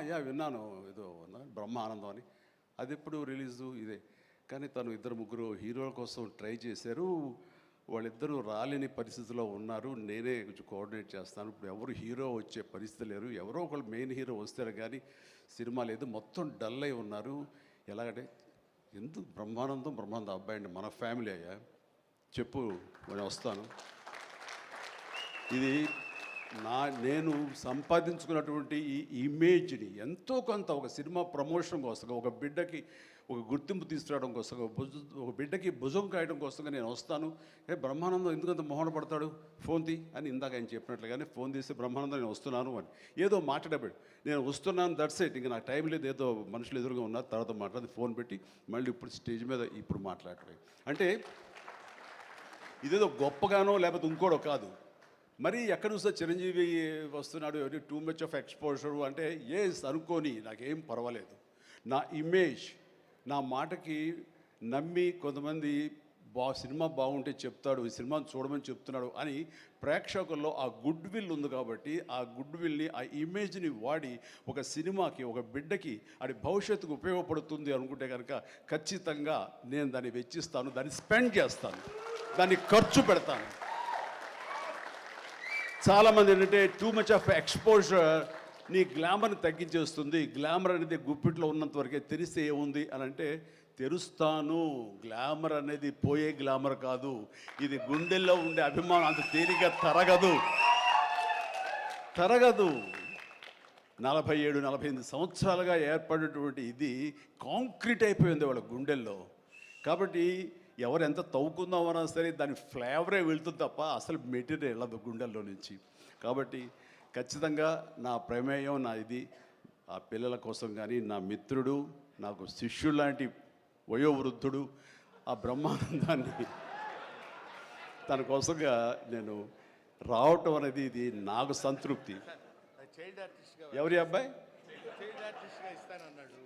Yeah విన్నాను, ఏదో బ్రహ్మానందం అని. అది ఎప్పుడు రిలీజు ఇదే. కానీ తను ఇద్దరు ముగ్గురు హీరోల కోసం ట్రై చేశారు. వాళ్ళిద్దరూ రాలేని పరిస్థితిలో ఉన్నారు. నేనే కొంచెం కోఆర్డినేట్ చేస్తాను. ఇప్పుడు ఎవరు హీరో వచ్చే పరిస్థితి లేరు. ఎవరో ఒకళ్ళు మెయిన్ హీరో వస్తారు కానీ సినిమా లేదు. మొత్తం డల్ అయి ఉన్నారు. ఎలాగంటే ఎందుకు బ్రహ్మానందం అబ్బాయి అండి, మన ఫ్యామిలీ అయ్యా, చెప్పు నేను వస్తాను. ఇది నేను సంపాదించుకున్నటువంటి ఈ ఇమేజ్ని ఎంతో కొంత ఒక సినిమా ప్రమోషన్ కోసం, ఒక బిడ్డకి ఒక గుర్తింపు తీసుకురావడం కోసం, ఒక బిడ్డకి భుజం కాయడం కోసంగా నేను వస్తాను. బ్రహ్మానందం ఎందుకంత మొహన పడతాడు, ఫోన్ తీ అని ఇందాక ఆయన చెప్పినట్లుగానే ఫోన్ తీసి బ్రహ్మానందం నేను వస్తున్నాను అని ఏదో మాట్లాడబడి నేను వస్తున్నాను, దట్స్ ఇట్, ఇంకా నాకు టైం లేదు, ఏదో మనుషులు ఎదురుగా ఉన్నారు, తర్వాత మాట్లాడి ఫోన్ పెట్టి మళ్ళీ ఇప్పుడు స్టేజ్ మీద ఇప్పుడు మాట్లాడటం అంటే ఇదేదో గొప్పగానో లేకపోతే ఇంకోడో కాదు. మరి ఎక్కడ చూస్తే చిరంజీవి వస్తున్నాడు, టూ మచ్ ఆఫ్ ఎక్స్పోజర్ అంటే అనుకోని నాకేం పర్వాలేదు. నా ఇమేజ్, నా మాటకి నమ్మి కొంతమంది సినిమా బాగుంటే చెప్తాడు, ఈ సినిమాని చూడమని చెప్తున్నాడు అని ప్రేక్షకుల్లో ఆ గుడ్ విల్ ఉంది. కాబట్టి ఆ గుడ్ విల్ని, ఆ ఇమేజ్ని వాడి ఒక సినిమాకి, ఒక బిడ్డకి అది భవిష్యత్తుకు ఉపయోగపడుతుంది అనుకుంటే కనుక ఖచ్చితంగా నేను దాన్ని వెచ్చిస్తాను, దాన్ని స్పెండ్ చేస్తాను, దాన్ని ఖర్చు పెడతాను. చాలామంది ఏంటంటే టూ మచ్ ఆఫ్ ఎక్స్పోజర్ నీ గ్లామర్ని తగ్గించేస్తుంది. గ్లామర్ అనేది గుప్పిట్లో ఉన్నంత వరకే, తెలిస్తే ఏముంది అని అంటే తెరుస్తాను. గ్లామర్ అనేది పోయే గ్లామర్ కాదు, ఇది గుండెల్లో ఉండే అభిమానం అంత తేలిగ్గా తరగదు. 47-48 సంవత్సరాలుగా ఏర్పడినటువంటి ఇది కాంక్రీట్ అయిపోయింది వాళ్ళ గుండెల్లో. కాబట్టి ఎవరు ఎంత తవ్వుకుందామన్నా సరే దాని ఫ్లేవరే వెళ్తుంది తప్ప అసలు మెటీరియల్ వెళ్ళదు గుండెల్లో నుంచి. కాబట్టి ఖచ్చితంగా నా ప్రమేయం, నా ఇది ఆ పిల్లల కోసం కానీ, నా మిత్రుడు, నాకు శిష్యుడు లాంటి వయోవృద్ధుడు ఆ బ్రహ్మానందాన్ని తన కోసంగా నేను రావటం అనేది ఇది నాకు సంతృప్తి. ఎవరి అబ్బాయి చైల్డ్ ఆర్టిస్ట్గా ఇస్తానన్నాడు.